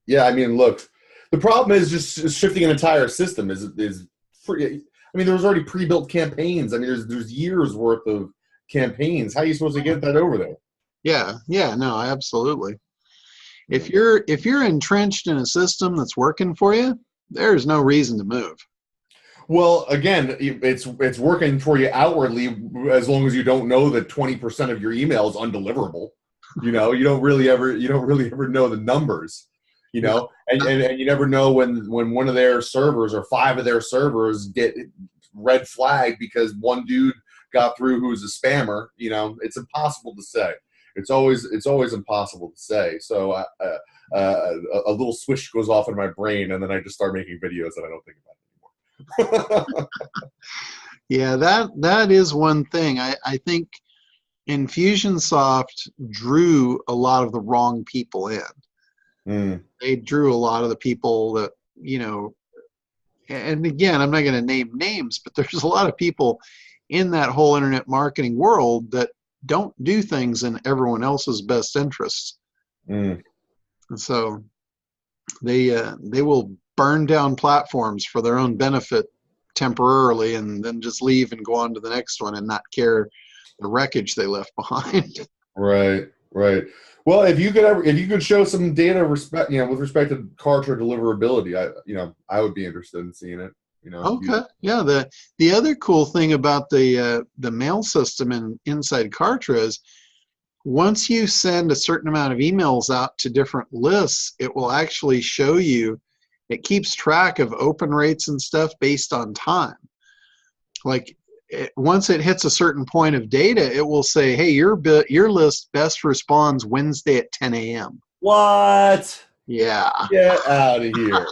yeah, I mean, look, the problem is just shifting an entire system is pretty. I mean, there's already pre-built campaigns. I mean, there's years worth of campaigns. How are you supposed to get that over there? Yeah, no, absolutely. If you're entrenched in a system that's working for you, there's no reason to move. Well, again, it's working for you outwardly as long as you don't know that 20% of your email is undeliverable. You know, you don't really ever know the numbers. You know, and you never know when one of their servers or 5 of their servers get red flagged because one dude got through who's a spammer. You know, it's impossible to say. It's always impossible to say. So a little switch goes off in my brain, and then I just start making videos that I don't think about anymore. Yeah, that is one thing. I think Infusionsoft drew a lot of the wrong people in. They drew a lot of the people that, you know, and again, I'm not going to name names, but there's a lot of people in that whole internet marketing world that don't do things in everyone else's best interests. And so they will burn down platforms for their own benefit temporarily and then just leave and go on to the next one and not care the wreckage they left behind. Right. Well, if you could show some data with respect to Kartra deliverability, I would be interested in seeing it. You know. Okay. Yeah. The other cool thing about the mail system inside Kartra is once you send a certain amount of emails out to different lists, it will actually show you. It keeps track of open rates and stuff based on time. Like once it hits a certain point of data, it will say, hey, your list best responds Wednesday at 10 a.m. What? Yeah. Get out of here.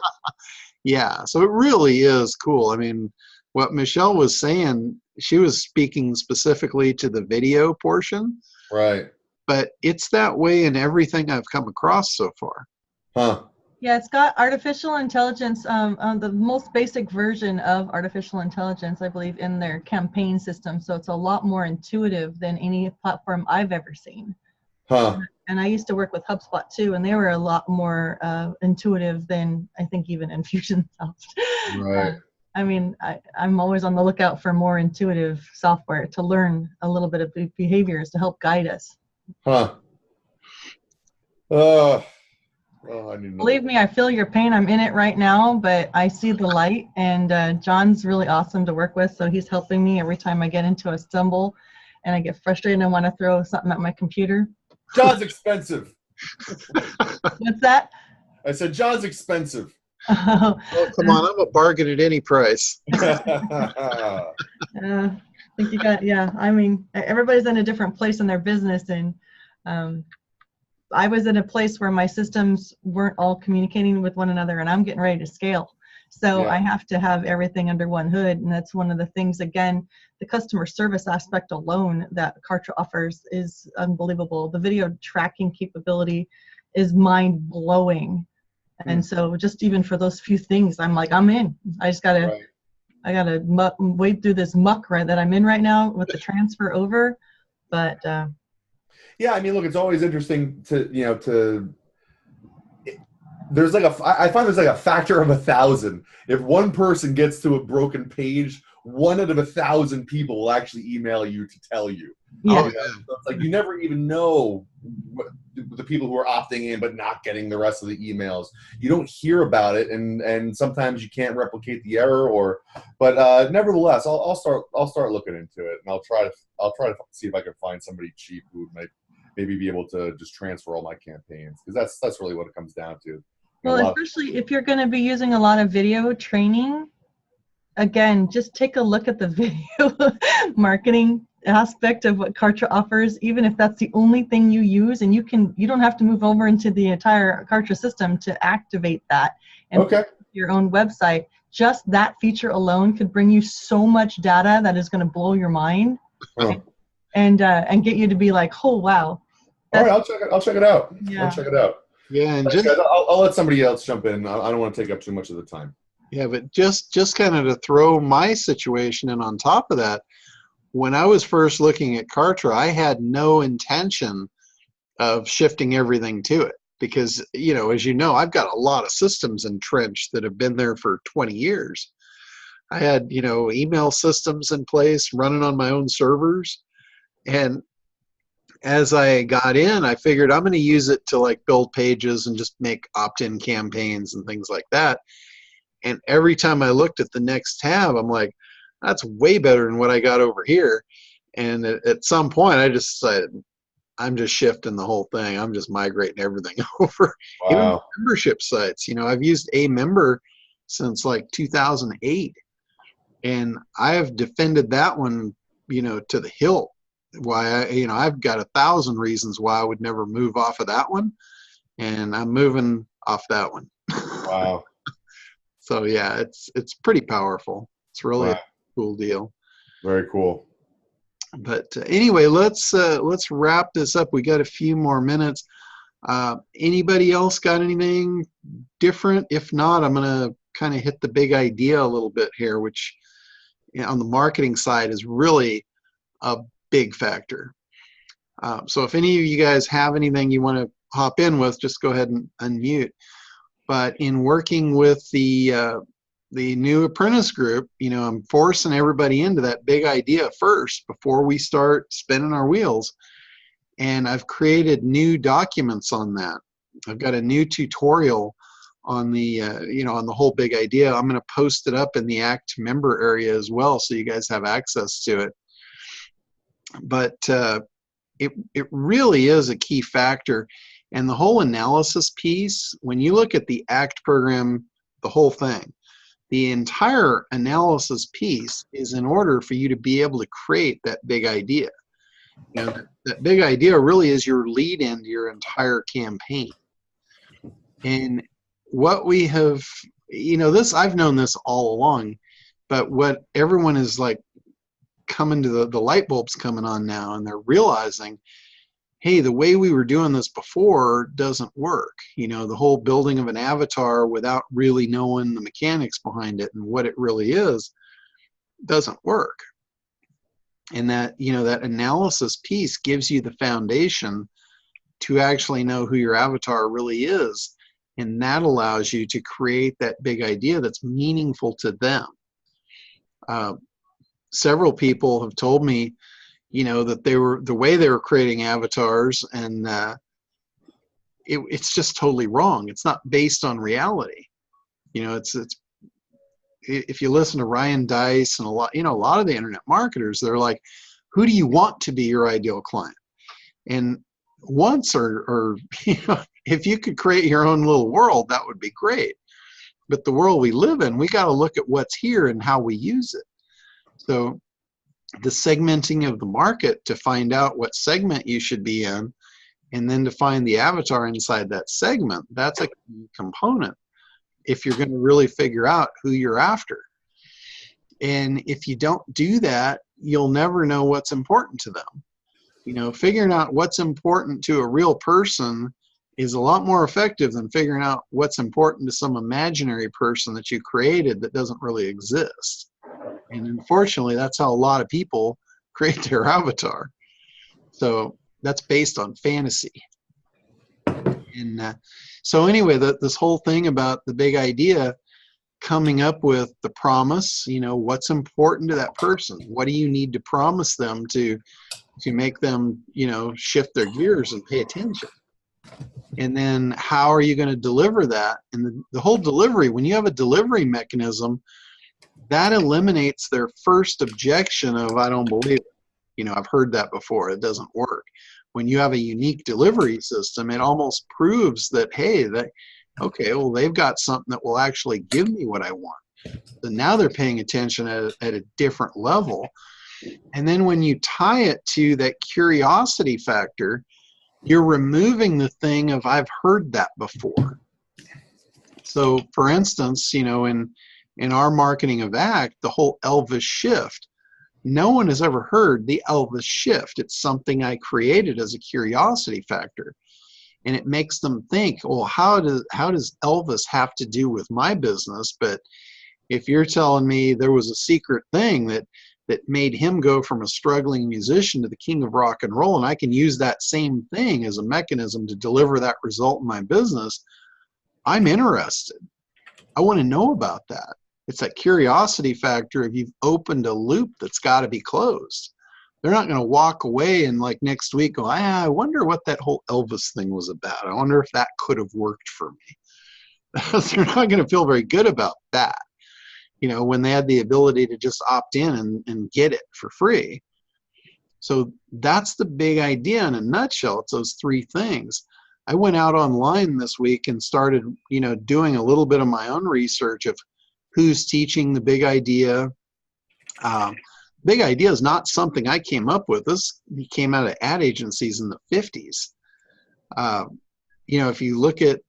Yeah. So it really is cool. I mean, what Michelle was saying, she was speaking specifically to the video portion. Right. But it's that way in everything I've come across so far. Huh. Yeah, it's got artificial intelligence, the most basic version of artificial intelligence, I believe, in their campaign system. So it's a lot more intuitive than any platform I've ever seen. Huh. And I used to work with HubSpot too, and they were a lot more intuitive than I think even Infusionsoft. Right. I mean, I'm always on the lookout for more intuitive software to learn a little bit of behaviors to help guide us. Huh. I need Believe me, I feel your pain. I'm in it right now, but I see the light, and John's really awesome to work with, so he's helping me every time I get into a stumble and I get frustrated and I want to throw something at my computer. John's expensive. What's that? I said John's expensive. Oh, come on, I'm a bargain at any price. I think you got, I mean, everybody's in a different place in their business, and I was in a place where my systems weren't all communicating with one another, and I'm getting ready to scale. So I have to have everything under one hood, and that's one of the things, again, the customer service aspect alone that Kartra offers is unbelievable. The video tracking capability is mind-blowing. And so just even for those few things, I'm like, I'm in. I just got to, wade through this muck that I'm in right now with the transfer over. But yeah, I mean, look, it's always interesting to there's like I find there's like a factor of 1,000. If one person gets to a broken page, 1 out of 1,000 people will actually email you to tell you. Yeah. Oh, yeah. So it's like you never even know the people who are opting in but not getting the rest of the emails. You don't hear about it, and sometimes you can't replicate the error. But nevertheless, I'll start looking into it, and I'll try to see if I can find somebody cheap who might maybe be able to just transfer all my campaigns, because that's really what it comes down to. Well, especially if you're going to be using a lot of video training, again, just take a look at the video marketing aspect of what Kartra offers, even if that's the only thing you use, and you don't have to move over into the entire Kartra system to activate that and your own website. Just that feature alone could bring you so much data that is going to blow your mind and get you to be like, oh wow. All right, I'll check it out. Yeah. I'll check it out. Yeah, and Thanks, guys. I'll let somebody else jump in. I don't want to take up too much of the time. Yeah, but just kind of to throw my situation in on top of that, when I was first looking at Kartra, I had no intention of shifting everything to it because, as you know, I've got a lot of systems entrenched that have been there for 20 years. I had, email systems in place running on my own servers. And as I got in, I figured I'm going to use it to like build pages and just make opt-in campaigns and things like that. And every time I looked at the next tab, I'm like, that's way better than what I got over here. And at some point, I just decided, I'm just shifting the whole thing. I'm just migrating everything over. Wow. Even membership sites. I've used a member since like 2008. And I have defended that one, to the hilt. Why I've got 1,000 reasons why I would never move off of that one. And I'm moving off that one. Wow. So yeah, it's pretty powerful. It's really a cool deal. Very cool. But anyway, let's wrap this up. We got a few more minutes. Anybody else got anything different? If not, I'm gonna kind of hit the big idea a little bit here, which on the marketing side is really a big factor. So if any of you guys have anything you want to hop in with, just go ahead and unmute. But in working with the new apprentice group, I'm forcing everybody into that big idea first before we start spinning our wheels. And I've created new documents on that. I've got a new tutorial on the on the whole big idea. I'm going to post it up in the ACT member area as well, so you guys have access to it. But it really is a key factor. And the whole analysis piece, when you look at the ACT program, the whole thing, the entire analysis piece is in order for you to be able to create that big idea. That big idea really is your lead into your entire campaign. And what we have, I've known this all along, but what everyone is like coming to the light bulbs coming on now, and they're realizing, hey, the way we were doing this before doesn't work. The whole building of an avatar without really knowing the mechanics behind it and what it really is doesn't work. And that, that analysis piece gives you the foundation to actually know who your avatar really is. And that allows you to create that big idea that's meaningful to them. Several people have told me, that the way they were creating avatars, and it's just totally wrong. It's not based on reality. It's if you listen to Ryan Dice and a lot of the internet marketers, they're like, who do you want to be your ideal client? And once or if you could create your own little world, that would be great. But the world we live in, we got to look at what's here and how we use it. So the segmenting of the market to find out what segment you should be in, and then to find the avatar inside that segment, that's a key component if you're going to really figure out who you're after. And if you don't do that, you'll never know what's important to them. Figuring out what's important to a real person is a lot more effective than figuring out what's important to some imaginary person that you created that doesn't really exist. And unfortunately, that's how a lot of people create their avatar. So that's based on fantasy. And so anyway, this whole thing about the big idea, coming up with the promise, what's important to that person? What do you need to promise them to make them, shift their gears and pay attention? And then how are you going to deliver that? And the whole delivery, when you have a delivery mechanism, that eliminates their first objection of, I don't believe it. I've heard that before. It doesn't work. When you have a unique delivery system, it almost proves that, hey, okay, well, they've got something that will actually give me what I want. So now they're paying attention at a different level. And then when you tie it to that curiosity factor, you're removing the thing of, I've heard that before. So for instance, in our marketing of ACT, the whole Elvis shift, no one has ever heard the Elvis shift. It's something I created as a curiosity factor. And it makes them think, well, how does Elvis have to do with my business? But if you're telling me there was a secret thing that made him go from a struggling musician to the king of rock and roll, and I can use that same thing as a mechanism to deliver that result in my business, I'm interested. I want to know about that. It's that curiosity factor of, you've opened a loop that's got to be closed. They're not going to walk away and like next week go, I wonder what that whole Elvis thing was about. I wonder if that could have worked for me. They're not going to feel very good about that, when they had the ability to just opt in and get it for free. So that's the big idea in a nutshell. It's those three things. I went out online this week and started, doing a little bit of my own research of who's teaching the big idea. Big idea is not something I came up with. This came out of ad agencies in the 50s. If you look at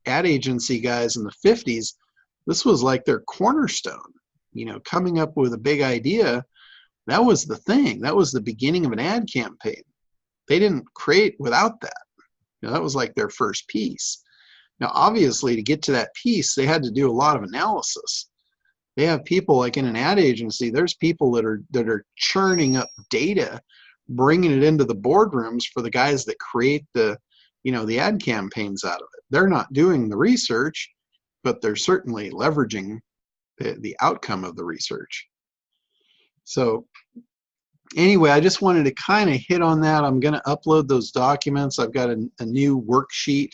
ad agency guys in the 50s, this was like their cornerstone. Coming up with a big idea, that was the thing. That was the beginning of an ad campaign. They didn't create without that. That was like their first piece. Now, obviously, to get to that piece, they had to do a lot of analysis. They have people like in an ad agency, there's people that are churning up data, bringing it into the boardrooms for the guys that create the ad campaigns out of it. They're not doing the research, but they're certainly leveraging the outcome of the research. So anyway, I just wanted to kind of hit on that. I'm going to upload those documents. I've got a new worksheet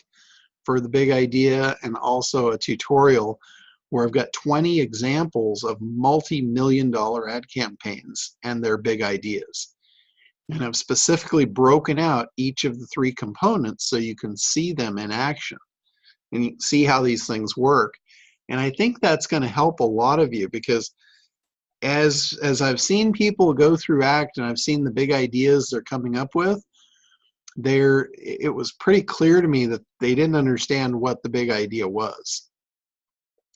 for the big idea and also a tutorial where I've got 20 examples of multi-million-dollar ad campaigns and their big ideas. And I've specifically broken out each of the three components so you can see them in action and you can see how these things work. And I think that's going to help a lot of you, because as I've seen people go through ACT and I've seen the big ideas they're coming up with, it was pretty clear to me that they didn't understand what the big idea was.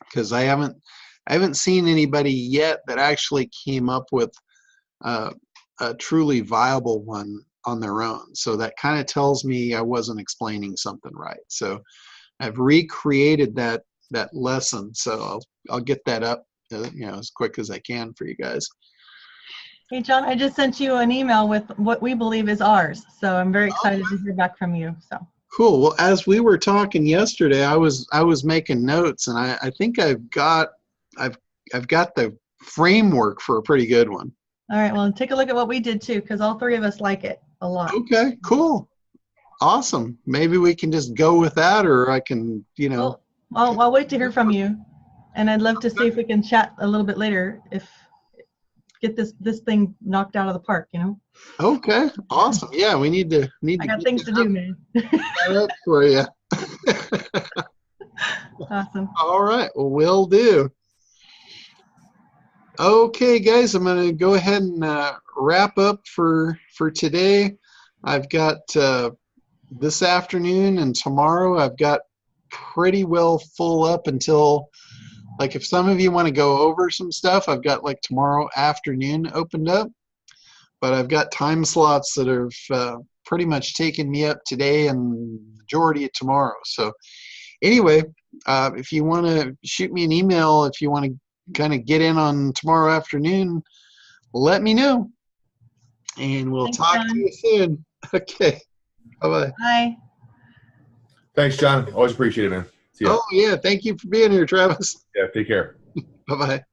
Because I haven't seen anybody yet that actually came up with a truly viable one on their own. So that kind of tells me I wasn't explaining something right. So I've recreated that lesson. So I'll get that up as quick as I can for you guys. Hey, John, I just sent you an email with what we believe is ours. So I'm very excited to hear back from you. So. Cool. Well, as we were talking yesterday, I was making notes, and I think I've got the framework for a pretty good one. All right. Well, take a look at what we did too, because all three of us like it a lot. Okay. Cool. Awesome. Maybe we can just go with that, or I can, Well, I'll wait to hear from you, and I'd love to see if we can chat a little bit later. Get this thing knocked out of the park, Okay, awesome. Yeah, we need to. I got things to do, man. Up for you. Awesome. All right, well, will do. Okay, guys, I'm going to go ahead and wrap up for today. I've got this afternoon and tomorrow. I've got pretty well full up until. Like if some of you want to go over some stuff, I've got like tomorrow afternoon opened up, but I've got time slots that have pretty much taken me up today and majority of tomorrow. So anyway, if you want to shoot me an email, if you want to kind of get in on tomorrow afternoon, let me know and we'll talk to you soon. Okay. Bye-bye. Bye. Thanks, John. Always appreciate it, man. See ya. Oh, yeah. Thank you for being here, Travis. Yeah, take care. Bye-bye.